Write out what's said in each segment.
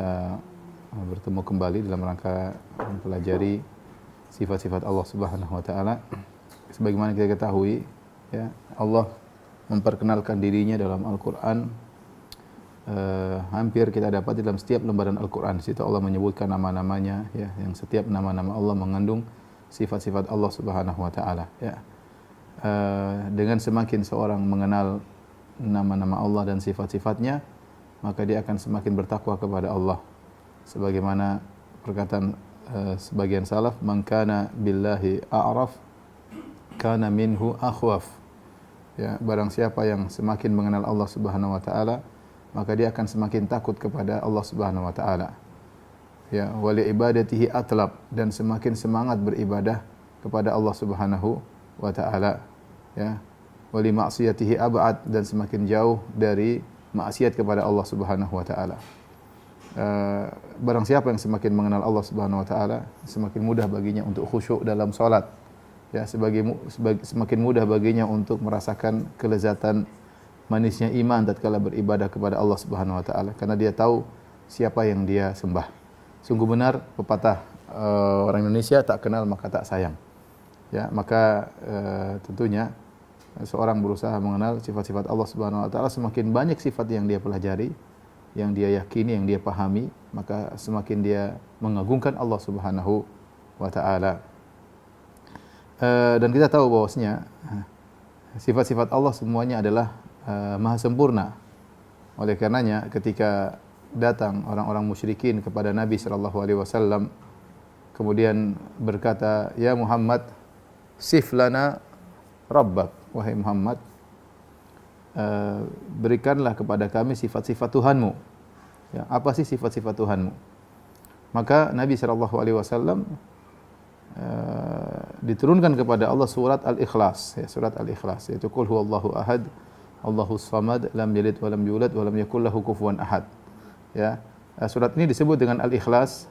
bisa bertemu kembali dalam rangka mempelajari sifat-sifat Allah Subhanahu wa taala. Sebagaimana kita ketahui, ya, Allah memperkenalkan dirinya dalam Al-Qur'an. Hampir kita dapat dalam setiap lembaran Al-Qur'an. Di situ Allah menyebutkan nama-namanya, ya, yang setiap nama-nama Allah mengandung sifat-sifat Allah Subhanahu wa taala, ya. Dengan semakin seorang mengenal nama-nama Allah dan sifat-sifatnya, maka dia akan semakin bertakwa kepada Allah. Sebagaimana perkataan sebagian salaf, man kana billahi a'raf kana minhu akhwaf. Ya, barang siapa yang semakin mengenal Allah Subhanahu wa taala, maka dia akan semakin takut kepada Allah Subhanahu wa taala. Ya, wa li ibadatihi atlab, dan semakin semangat beribadah kepada Allah Subhanahu wa taala. Ya, wa li ma'siyatihi ab'ad, dan semakin jauh dari maksiat kepada Allah Subhanahu wa taala. Barang siapa yang semakin mengenal Allah Subhanahu wa taala, semakin mudah baginya untuk khusyuk dalam salat. Ya, semakin mudah baginya untuk merasakan kelezatan manisnya iman tatkala beribadah kepada Allah Subhanahu wa taala, karena dia tahu siapa yang dia sembah. Sungguh benar pepatah orang Indonesia, tak kenal maka tak sayang. Ya, maka tentunya seorang berusaha mengenal sifat-sifat Allah Subhanahu wa taala, semakin banyak sifat yang dia pelajari, yang dia yakini, yang dia pahami, maka semakin dia mengagungkan Allah Subhanahu wa taala. Dan kita tahu bahwasanya sifat-sifat Allah semuanya adalah maha sempurna. Oleh karenanya ketika datang orang-orang musyrikin kepada Nabi sallallahu alaihi wasallam, kemudian berkata, "Ya Muhammad, sif lana rabbak." Wahai Muhammad, berikanlah kepada kami sifat-sifat Tuhanmu. Ya, apa sih sifat-sifat Tuhanmu? Maka Nabi sallallahu alaihi wasallam diturunkan kepada Allah surat Al-Ikhlas, ya, surat Al-Ikhlas, yaitu qul huwallahu ahad, Allahus samad, lam yalid wa lam yulad wa lam yakul lahu kufuwan ahad. Ya, surat ini disebut dengan Al-Ikhlas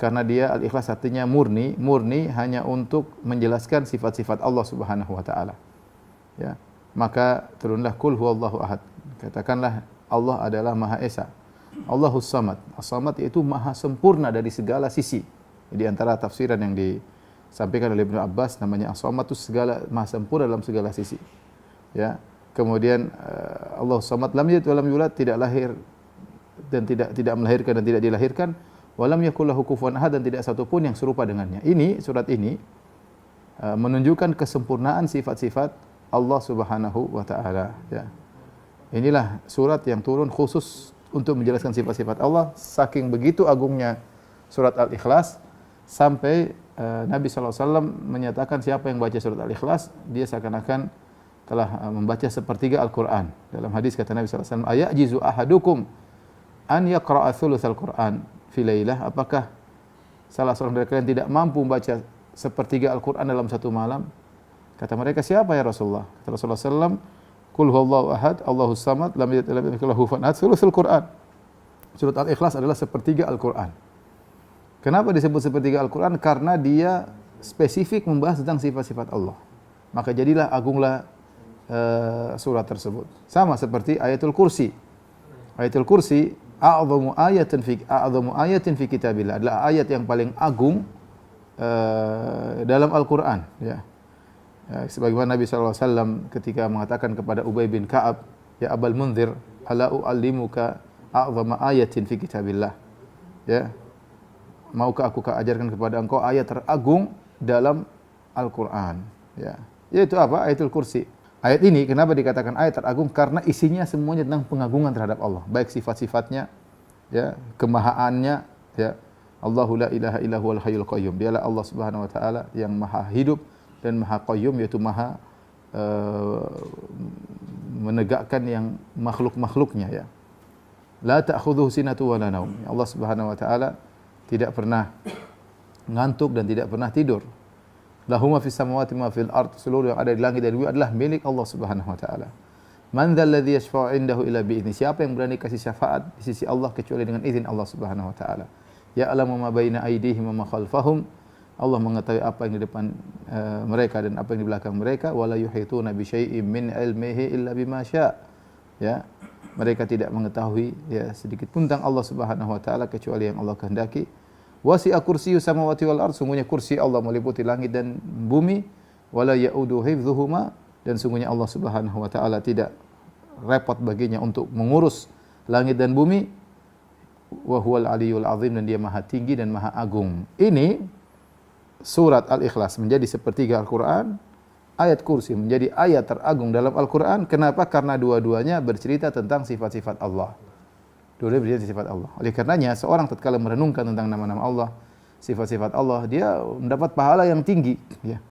karena dia Al-Ikhlas artinya murni, murni hanya untuk menjelaskan sifat-sifat Allah Subhanahu wa taala. Ya, maka turunlah qul huwallahu ahad. Katakanlah Allah adalah Maha Esa. Allahus samad. As-samad yaitu maha sempurna dari segala sisi. Di antara tafsiran yang disampaikan oleh Ibnu Abbas, namanya as-samad itu segala maha sempurna dalam segala sisi. Ya. Kemudian Allah Samad, lam yalid wa lam yulad, tidak lahir dan tidak melahirkan dan tidak dilahirkan, wa lam yakul lahu kufuwan ahad, dan tidak satu pun yang serupa dengannya. Ini surat ini menunjukkan kesempurnaan sifat-sifat Allah Subhanahu wa taala, ya. Inilah surat yang turun khusus untuk menjelaskan sifat-sifat Allah. Saking begitu agungnya surat Al-Ikhlas sampai Nabi sallallahu alaihi wasallam menyatakan siapa yang baca surat Al-Ikhlas, dia seakan-akan telah membaca sepertiga Al-Quran. Dalam hadis kata Nabi sallallahu alaihi wasallam, "Ayajizu ahadukum an yaqra'a thulutsal Qur'an fi lailah?" Apakah salah seorang dari kalian tidak mampu membaca sepertiga Al-Quran dalam satu malam? Kata mereka, "Siapa ya Rasulullah?" Kata Rasulullah sallallahu alaihi wasallam, "Qul huwallahu ahad, Allahus samad, lam yalid wa lam yakul lahu kufuwan ahad, thulutsul Qur'an." Surat Al-Ikhlas adalah sepertiga Al-Quran. Kenapa disebut sepertiga Al-Quran? Karena dia spesifik membahas tentang sifat-sifat Allah. Maka jadilah agunglah surat tersebut. Sama seperti ayatul kursi. Ayatul kursi a'dhamu ayatin fi kitabillah, adalah ayat yang paling agung dalam Al-Qur'an, ya. Sebagaimana Nabi sallallahu alaihi wasallam ketika mengatakan kepada Ubay bin Ka'ab, "Ya Abul Munzir, ala u'allimuka a'dhama ayatin fi kitabillah." Ya. Maukah aku ajarkan kepada engkau ayat teragung dalam Al-Qur'an, ya. Yaitu apa? Ayatul kursi. Ayat ini kenapa dikatakan ayat teragung? Karena isinya semuanya tentang pengagungan terhadap Allah, baik sifat-sifatnya, ya, kemahaannya, ya. Allahu la ilaha illa huwal hayyul qayyum. Dialah Allah Subhanahu wa taala yang maha hidup dan maha qayyum, yaitu maha menegakkan yang makhluk-makhluknya, ya. La ta'khudhuhu sinatu wa la naum. Allah Subhanahu wa taala tidak pernah ngantuk dan tidak pernah tidur. Lahu ma fis samawati ma fil ard, seluruh yang ada di langit dan bumi adalah milik Allah Subhanahu wa taala. Man dzal ladzi yashfa'u 'indahu illa bi idzni. Siapa yang berani kasih syafaat di sisi Allah kecuali dengan izin Allah Subhanahu wa taala. Ya'lamu ma baina aydihim wa ma khalfahum. Allah mengetahui apa yang di depan mereka dan apa yang di belakang mereka. Wala yuhituna bi syai'in min ilmihi illa bima syaa. Ya. Mereka tidak mengetahui ya sedikit pun tentang Allah Subhanahu wa taala kecuali yang Allah kehendaki. Wasi'a kursiyyus samawati wal ardh, sungguhnya kursi Allah meliputi langit dan bumi, wala ya'udu hifdzuhuma, dan sungguhnya Allah Subhanahu wa taala tidak repot baginya untuk mengurus langit dan bumi, wa huwal aliyyul azim, dan dia maha tinggi dan maha agung. Ini surat Al-Ikhlas menjadi sepertiga Al-Qur'an, ayat kursi menjadi ayat teragung dalam Al-Qur'an. Kenapa? Karena dua-duanya bercerita tentang sifat-sifat Allah. Dua-duanya bercerita sifat Allah. Oleh karenanya seorang tatkala merenungkan tentang nama-nama Allah, sifat-sifat Allah, dia mendapat pahala yang tinggi, ya.